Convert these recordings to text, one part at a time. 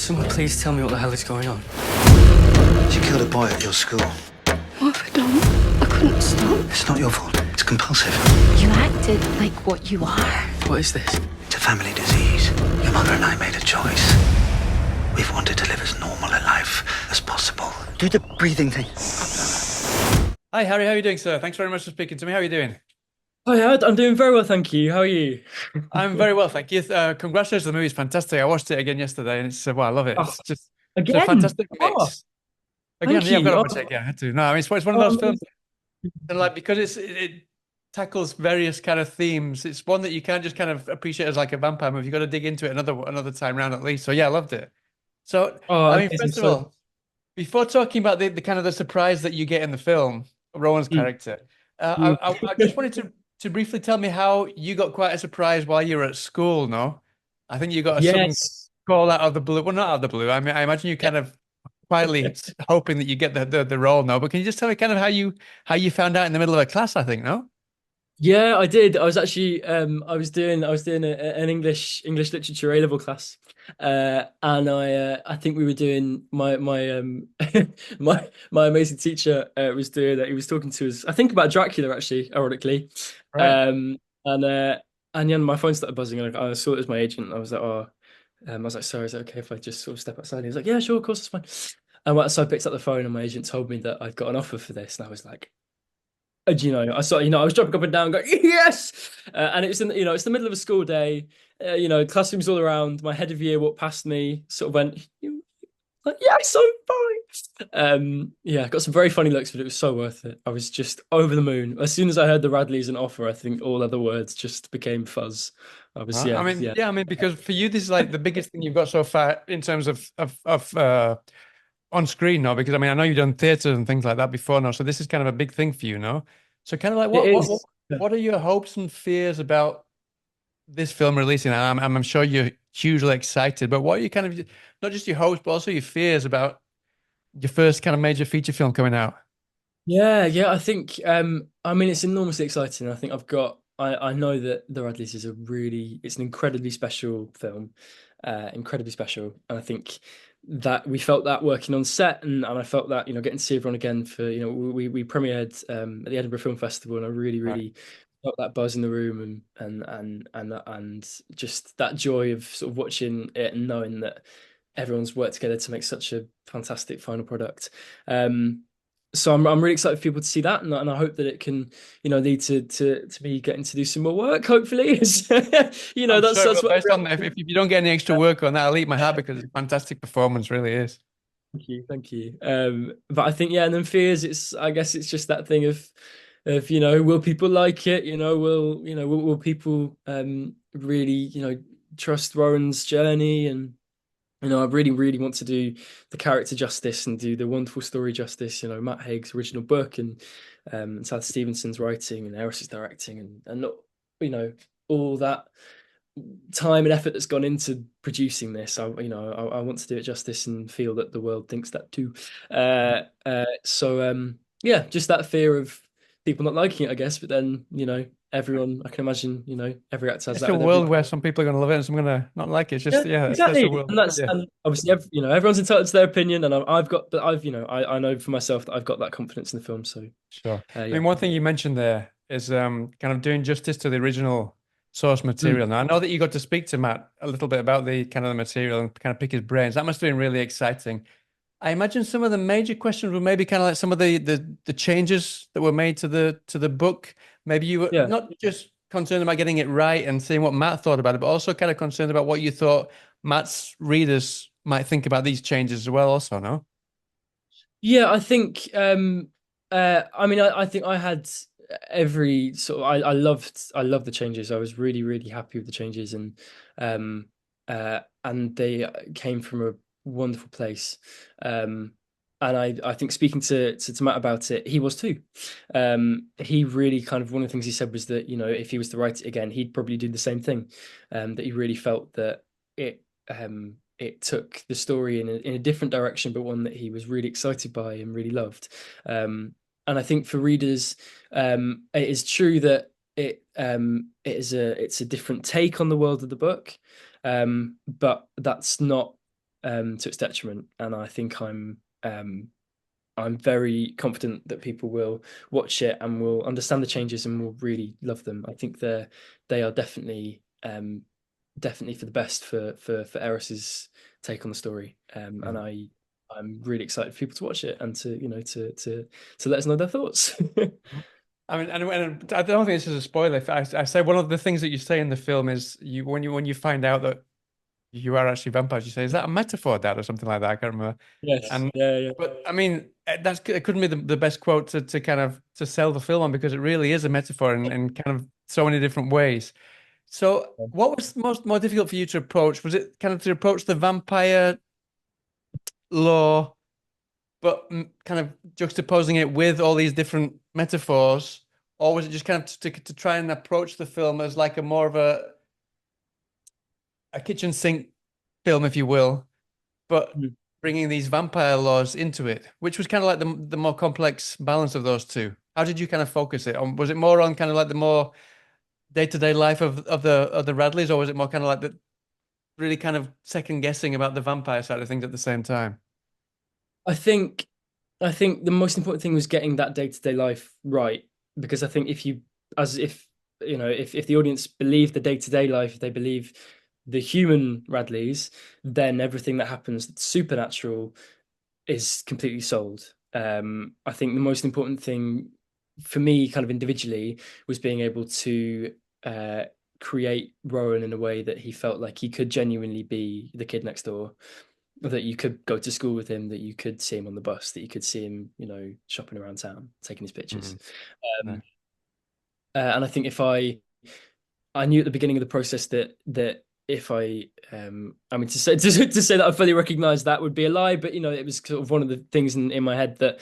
Someone please tell me what the hell is going on. She killed a boy at your school. What have I done? I couldn't stop. It's not your fault. It's compulsive. You acted like what you are. What is this? It's a family disease. Your mother and I made a choice. We've wanted to live as normal a life as possible. Do the breathing thing. Hi, Harry. How are you doing, sir? Thanks very much for speaking to me. How are you doing? Hi, Ed. I'm doing very well, thank you. How are you? I'm very well, thank you. Congratulations, the movie's fantastic. I watched it again yesterday, and it's I love it. Oh, It's just again? it's a fantastic Oh, mix. Again, thank yeah, I've got you. to watch it again. I had to. No, I mean, it's one of those films, and like because it tackles various kind of themes. It's one that you can't just kind of appreciate as like a vampire movie. You got to dig into it another time round at least. So yeah, I loved it. So I mean, amazing. first of all, before talking about the kind of the surprise that you get in the film, Rowan's character, I just wanted to briefly tell me how you got quite a surprise while you were at school. No, I think you got a sudden Yes. call out of the blue. Well, not out of the blue. I mean, I imagine you kind of quietly hoping that you get the role. No, but can you just tell me kind of how you found out in the middle of a class? I think no. Yeah, I did. I was actually I was doing an English literature A-level class. And I think we were doing my my amazing teacher was doing that. He was talking to us, I think about Dracula actually, ironically. Right. And yeah, my phone started buzzing and I saw it as my agent. I was like, oh, I was like, sorry, is it okay if I just sort of step outside? He was like, yeah, sure, of course, it's fine. And so I picked up the phone and my agent told me that I'd got an offer for this, and I was like, I saw, I was jumping up and down, going, yes! And it's it's the middle of a school day, classrooms all around. My head of year walked past me, sort of went, like, yes, I'm fine. Yeah, got some very funny looks, but it was so worth it. I was just over the moon. As soon as I heard the Radleys an offer, I think all other words just became fuzz. I was, I mean, yeah, I mean, because for you, this is like the biggest thing you've got so far in terms of on screen, no? Because I mean, I know you've done theatre and things like that before, no? So this is kind of a big thing for you, no? So kind of like, It what is. what are your hopes and fears about this film releasing? I'm sure you're hugely excited, but what are you kind of not just your hopes, but also your fears about your first kind of major feature film coming out? Yeah, I think I mean it's enormously exciting. I think I know that The Radleys is it's an incredibly special film. Incredibly special. And I think that we felt that working on set and I felt that, getting to see everyone again for, we premiered at the Edinburgh Film Festival and I really, Right. really felt that buzz in the room and just that joy of sort of watching it and knowing that everyone's worked together to make such a fantastic final product. So I'm really excited for people to see that, and I hope that it can, lead to me getting to do some more work. Hopefully, that's Sure that's what. based on if you don't get any extra work on that, I'll eat my hat because it's a fantastic performance, really is. Thank you. But I think and then fears. I guess it's just that thing of will people like it? Will people really trust Rowan's journey and. I really, really want to do the character justice and do the wonderful story justice. Matt Haig's original book and South Stevenson's writing and Harris's directing and not, all that time and effort that's gone into producing this. I want to do it justice and feel that the world thinks that too. Yeah, just that fear of people not liking it, I guess. But then, everyone, I can imagine, every actor has It's that a with world everyone. where some people are going to love it and some are going to not like it. It's just, yeah, that's Exactly. the world. And that's Yeah, and obviously everyone's entitled to their opinion, and I know for myself that I've got that confidence in the film. So sure. I yeah. mean, one thing you mentioned there is kind of doing justice to the original source material. Now, I know that you got to speak to Matt a little bit about the kind of the material and kind of pick his brains. That must have been really exciting. I imagine some of the major questions were maybe kind of like some of the changes that were made to the book. Maybe you were Yeah. not just concerned about getting it right and seeing what Matt thought about it, but also kind of concerned about what you thought Matt's readers might think about these changes as well. Also, no? Yeah, I think I mean I think I had every sort of I loved the changes. I was really, really happy with the changes um and they came from a wonderful place. And I think speaking to Matt about it, he was too. He really kind of one of the things he said was that, if he was to write it again, he'd probably do the same thing. That he really felt that it took the story in a different direction, but one that he was really excited by and really loved. And I think for readers, it is true that it's a different take on the world of the book, but that's not to its detriment. And I think I'm very confident that people will watch it and will understand the changes and will really love them. I think they are definitely for the best for Eros's take on the story. And I'm really excited for people to watch it and to to let us know their thoughts. I mean, and I don't think this is a spoiler. I say one of the things that you say in the film is when you find out that you are actually vampires, you say, "Is that a metaphor, Dad?" or something like that. I can't remember. Yes. And Yeah. but I mean, it couldn't be the best quote to kind of to sell the film on, because it really is a metaphor in kind of so many different ways. So, what was more difficult for you to approach? Was it kind of to approach the vampire lore, but kind of juxtaposing it with all these different metaphors, or was it just kind of to try and approach the film as like a more of a kitchen sink film, if you will, but Mm. bringing these vampire laws into it, which was kind of like the more complex balance of those two? How did you kind of focus it on? Was it more on kind of like the more day-to-day life of the Radleys, or was it more kind of like the really kind of second guessing about the vampire side of things at the same time? I think I think the most important thing was getting that day-to-day life right, because I think if you as if you know if the audience believe the day-to-day life, if they believe the human Radleys, then everything that happens that's supernatural is completely sold. I think the most important thing for me, kind of individually, was being able to uh, create Rowan in a way that he felt like he could genuinely be the kid next door, that you could go to school with him, that you could see him on the bus, that you could see him, shopping around town, taking his pictures. Mhm. Um, and I think if I knew at the beginning of the process that if I mean, to say to say that I fully recognized that would be a lie, but it was sort of one of the things in my head that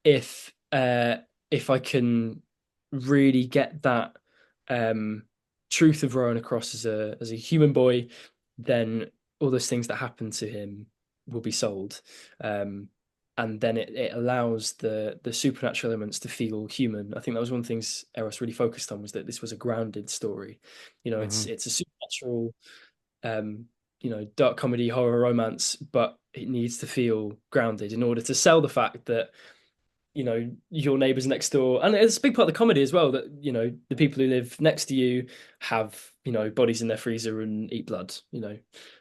if if I can really get that truth of Rowan across as a human boy, then all those things that happen to him will be sold. And then it allows the supernatural elements to feel human. I think that was one of the things Eros really focused on, was that this was a grounded story. Mhm. It's a supernatural, dark comedy, horror, romance, but it needs to feel grounded in order to sell the fact that your neighbors next door, and it's a big part of the comedy as well, that the people who live next to you have bodies in their freezer and eat blood. Well,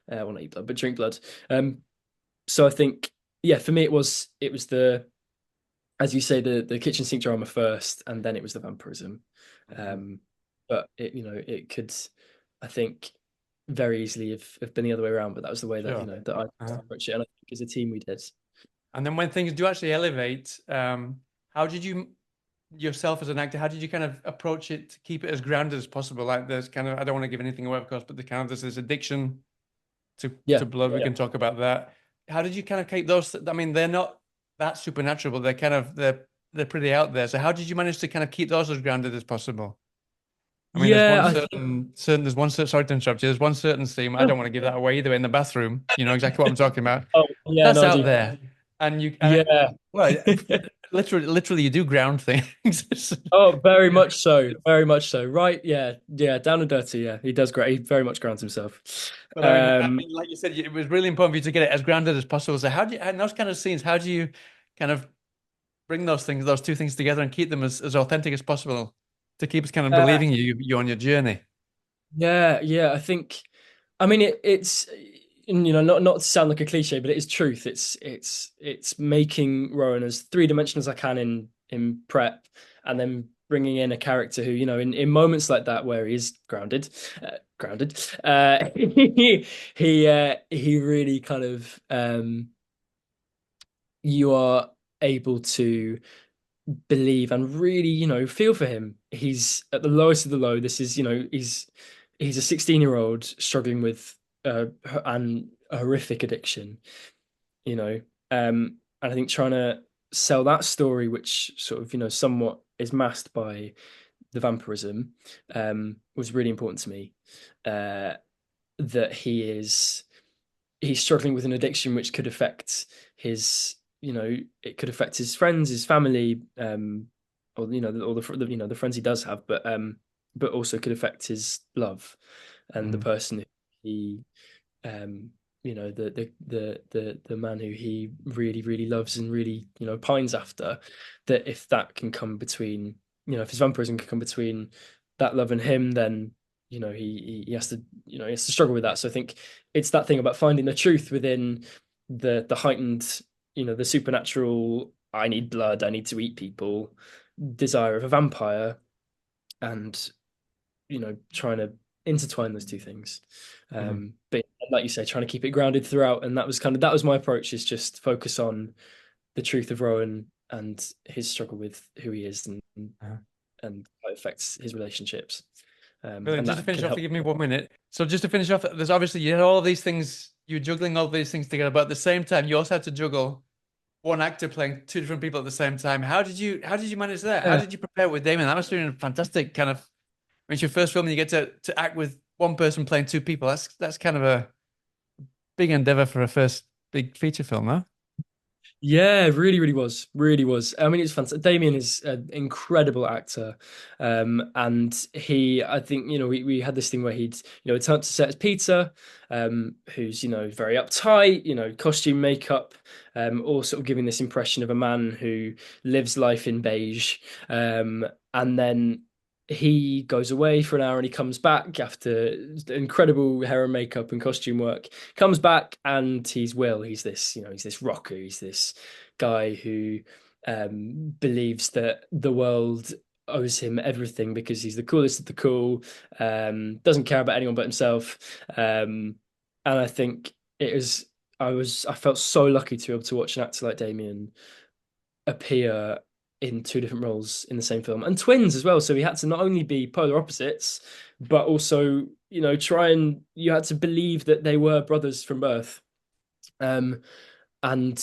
not eat blood, but drink blood. So I think, yeah, for me it was the, as you say, the kitchen sink drama first, and then it was the vampirism. But it could, I think, very easily have been the other way around. But that was the way that Sure. that I Uh-huh. approached it, and I think as a team we did. And then when things do actually elevate, how did you yourself as an actor, how did you kind of approach it to keep it as grounded as possible? Like there's kind of, I don't want to give anything away, of course, but there's this addiction to Yeah, blood. We can talk about that. How did you kind of keep those? I mean, they're not that supernatural, but they're pretty out there. So how did you manage to kind of keep those as grounded as possible? I mean, yeah. I think. there's one certain, sorry to interrupt you. There's one certain scene. I don't want to give that away either. In the bathroom, you know exactly what I'm talking about. Oh, yeah, That's no, I out do. there, and Yeah. well, literally, you do ground things. Oh, very much so. Very much so. Right. Yeah. Yeah. Down and dirty. Yeah. He does great. He very much grounds himself. But Um, like you said, it was really important for you to get it as grounded as possible. So how do you, in those kind of scenes, how do you kind of bring those two things together and keep them as authentic as possible to keep us kind of uh, believing you on your journey? yeah. Yeah. I think, I mean, it's, not to sound like a cliche, but it is truth. It's making Rowan as three-dimensional as I can in prep, and then bringing in a character who, in moments like that where he's grounded, he really kind of, you are able to believe and really, feel for him. He's at the lowest of the low. This is, he's a 16-year-old struggling with a horrific addiction, you know. And I think trying to sell that story, which sort of, somewhat is masked by the vampirism, was really important to me. That he's struggling with an addiction which could affect his, it could affect his friends, his family, or all the friends he does have, but also could affect his love and the Mhm. person he um the man who he really, really loves and really, pines after, that if that can come between, if his vampirism can come between that love and him, then he has to struggle with that. So I think it's that thing about finding the truth within the heightened, the supernatural, I need blood, I need to eat people desire of a vampire, and trying to intertwine those two things. But like you say, trying to keep it grounded throughout, and that was my approach, is just focus on the truth of Rowan and his struggle with who he is, and how it affects his relationships. Brilliant. Just to finish off, give me 1 minute. So just to finish off, there's obviously you had all these things, you're juggling all these things together, but at the same time, you also had to juggle one actor playing two different people at the same time. How did you manage that? How did you prepare with Damien? That must have been a fantastic kind of, when it's your first film and you get to act with one person playing two people. That's kind of a big endeavor for a first big feature film, huh? Yeah, really was. I mean, it's fantastic. Damien is an incredible actor, and I think we had this thing where he'd attempt to set as Peter, who's very uptight, costume, makeup, all sort of giving this impression of a man who lives life in beige, and then he goes away for an hour and he comes back after incredible hair and makeup and costume work, comes back, and he's Will. He's this, he's this rocker. He's this guy who believes that the world owes him everything because he's the coolest of the cool, doesn't care about anyone but himself. And I think I felt so lucky to be able to watch an actor like Damien appear in two different roles in the same film, and twins as well. So he had to not only be polar opposites, but also, you had to believe that they were brothers from birth. And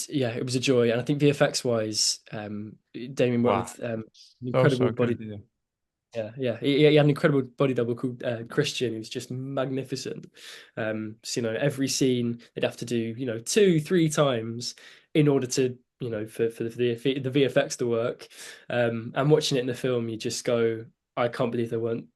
yeah, it was a joy. And I think VFX wise, Damien worked with incredible body. Yeah. He had an incredible body double called Christian, who's just magnificent. So every scene they'd have to do 2-3 times in order to for the VFX to work. And watching it in the film, you just go, I can't believe Damien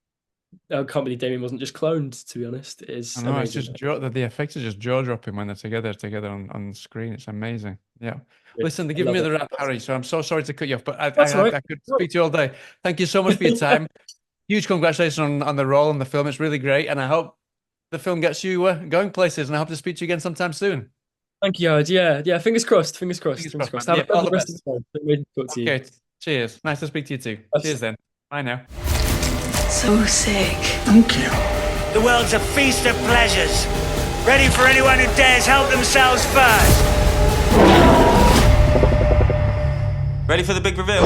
wasn't just cloned, to be honest. It's amazing. It's just the effects are just jaw-dropping when they're together on screen. It's amazing. Yeah. Listen, they're giving me the wrap, Harry, so I'm so sorry to cut you off, but I could speak to you all day. Thank you so much for your time. Huge congratulations on the role in the film. It's really great, and I hope the film gets you going places, and I hope to speak to you again sometime soon. Thank you, Howard. Yeah. Fingers crossed. Fingers crossed. Have all the rest of the time. Talk to you. Okay. Cheers. Nice to speak to you too. Cheers then. Bye now. So sick. Thank you. The world's a feast of pleasures, ready for anyone who dares help themselves first. Ready for the big reveal?